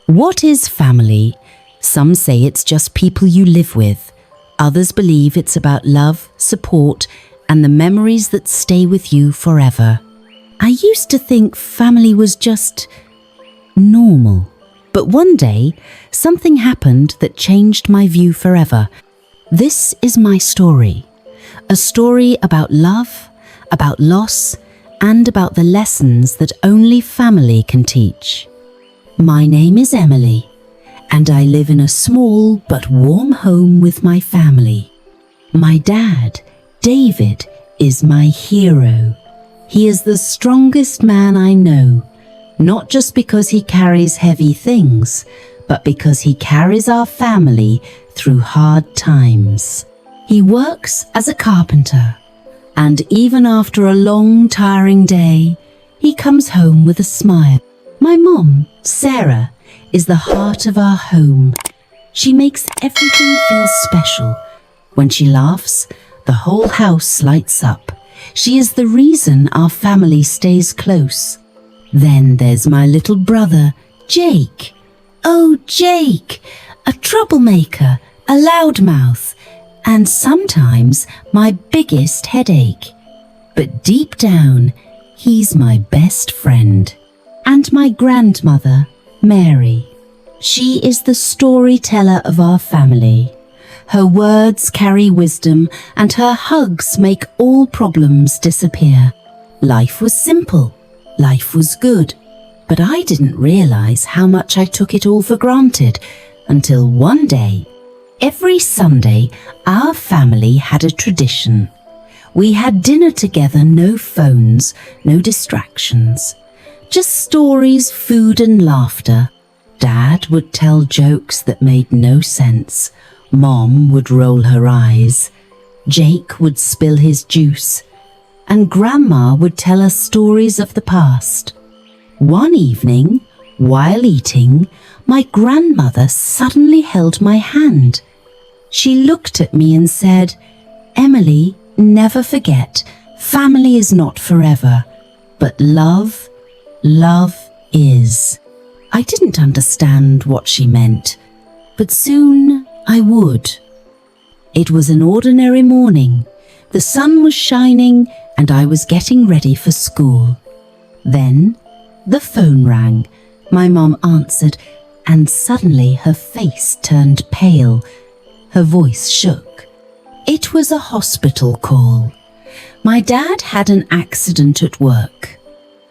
What is family? Some say it's just people you live with. Others believe it's about love, support, and the memories that stay with you forever. I used to think family was just normal. But one day, something happened that changed my view forever. This is my story. A story about love, about loss, and about the lessons that only family can teach. My name is Emily, and I live in a small but warm home with my family. My dad, David, is my hero. He is the strongest man I know, not just because he carries heavy things, but because he carries our family through hard times. He works as a carpenter, and even after a long, tiring day, he comes home with a smile. My mom, Sarah, is the heart of our home. She makes everything feel special. When she laughs, the whole house lights up. She is the reason our family stays close. Then there's my little brother, Jake. Oh, Jake, a troublemaker, a loudmouth, and sometimes my biggest headache. But deep down, he's my best friend. And my grandmother, Mary. She is the storyteller of our family. Her words carry wisdom, and her hugs make all problems disappear. Life was simple. Life was good. But I didn't realize how much I took it all for granted until one day. Every Sunday, our family had a tradition. We had dinner together, no phones, no distractions. Just stories, food and laughter. Dad would tell jokes that made no sense. Mom would roll her eyes. Jake would spill his juice. And Grandma would tell us stories of the past. One evening, while eating, my grandmother suddenly held my hand. She looked at me and said, "Emily, never forget, family is not forever, but love is." I didn't understand what she meant, but soon I would. It was an ordinary morning. The sun was shining and I was getting ready for school. Then the phone rang. My mom answered, and suddenly her face turned pale. Her voice shook. It was a hospital call. My dad had an accident at work.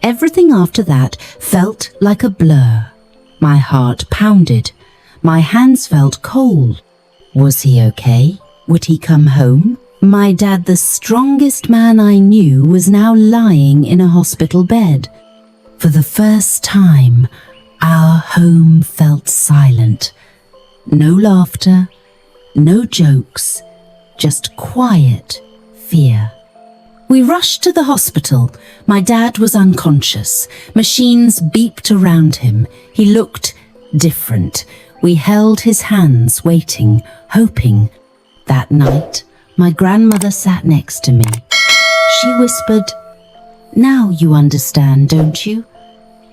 Everything after that felt like a blur. My heart pounded. My hands felt cold. Was he okay? Would he come home? My dad, the strongest man I knew, was now lying in a hospital bed. For the first time, our home felt silent. No laughter, no jokes, just quiet fear. We rushed to the hospital. My dad was unconscious. Machines beeped around him. He looked different. We held his hands, waiting, hoping. That night, my grandmother sat next to me. She whispered, "Now you understand, don't you?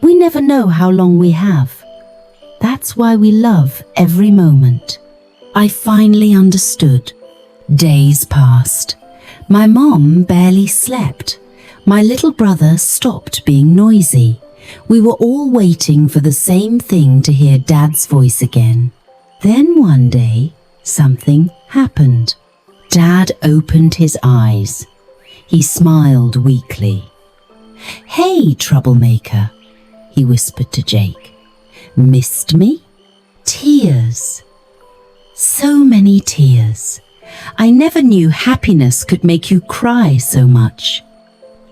We never know how long we have. That's why we love every moment." I finally understood. Days passed. My mom barely slept. My little brother stopped being noisy. We were all waiting for the same thing, to hear Dad's voice again. Then one day, something happened. Dad opened his eyes. He smiled weakly. "Hey, troublemaker," he whispered to Jake. "Missed me?" Tears. So many tears. I never knew happiness could make you cry so much.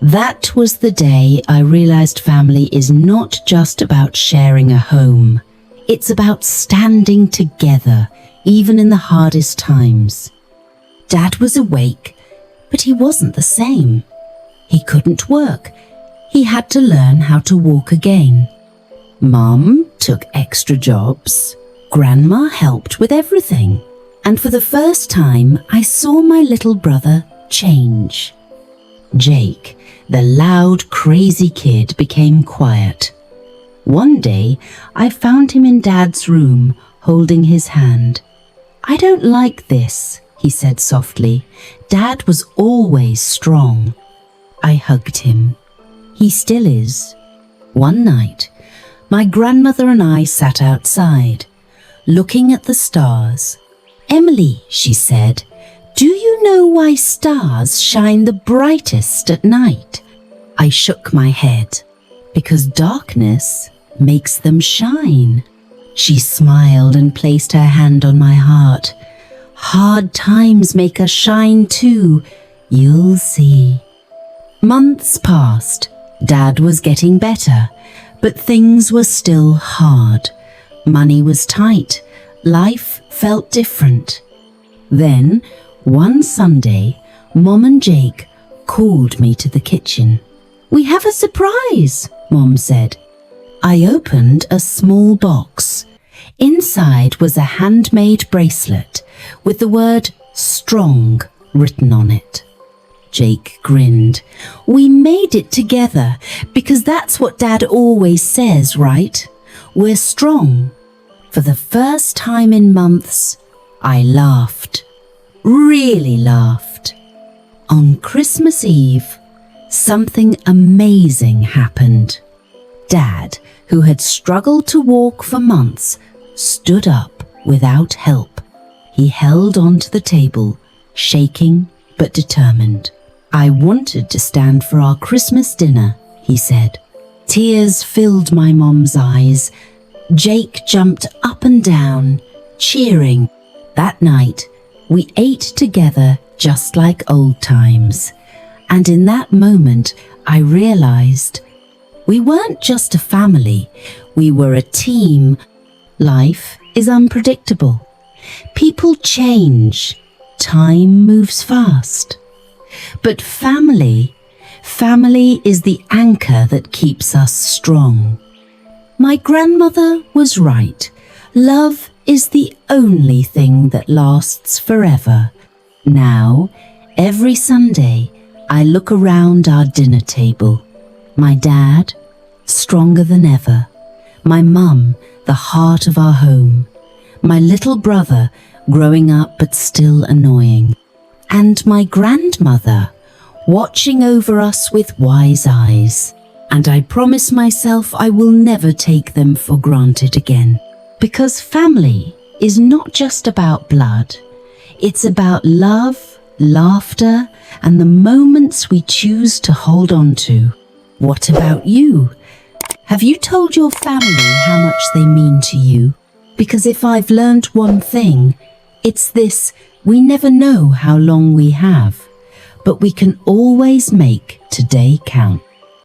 That was the day I realized family is not just about sharing a home. It's about standing together, even in the hardest times. Dad was awake, but he wasn't the same. He couldn't work. He had to learn how to walk again. Mom took extra jobs. Grandma helped with everything. And for the first time, I saw my little brother change. Jake, the loud, crazy kid, became quiet. One day, I found him in Dad's room, holding his hand. "I don't like this," he said softly. "Dad was always strong." I hugged him. He still is. One night, my grandmother and I sat outside, looking at the stars. "Emily," she said, "do you know why stars shine the brightest at night?" I shook my head. "Because darkness makes them shine." She smiled and placed her hand on my heart. "Hard times make us shine too. You'll see." Months passed. Dad was getting better, but things were still hard. Money was tight. Life felt different. Then, one Sunday, Mom and Jake called me to the kitchen. "We have a surprise," Mom said. I opened a small box. Inside was a handmade bracelet with the word "strong" written on it. Jake grinned. "We made it together because that's what Dad always says, right? We're strong." For the first time in months, I laughed. Really laughed. On Christmas Eve, something amazing happened. Dad, who had struggled to walk for months, stood up without help. He held onto the table, shaking but determined. "I wanted to stand for our Christmas dinner," he said. Tears filled my mom's eyes. Jake jumped up and down, cheering. That night, we ate together just like old times. And in that moment, I realized we weren't just a family, we were a team. Life is unpredictable. People change. Time moves fast. But family is the anchor that keeps us strong. My grandmother was right. Love is the only thing that lasts forever. Now, every Sunday, I look around our dinner table. My dad, stronger than ever. My mum, the heart of our home. My little brother, growing up but still annoying. And my grandmother, watching over us with wise eyes. And I promise myself I will never take them for granted again. Because family is not just about blood. It's about love, laughter, and the moments we choose to hold on to. What about you? Have you told your family how much they mean to you? Because if I've learned one thing, it's this: we never know how long we have, but we can always make today count.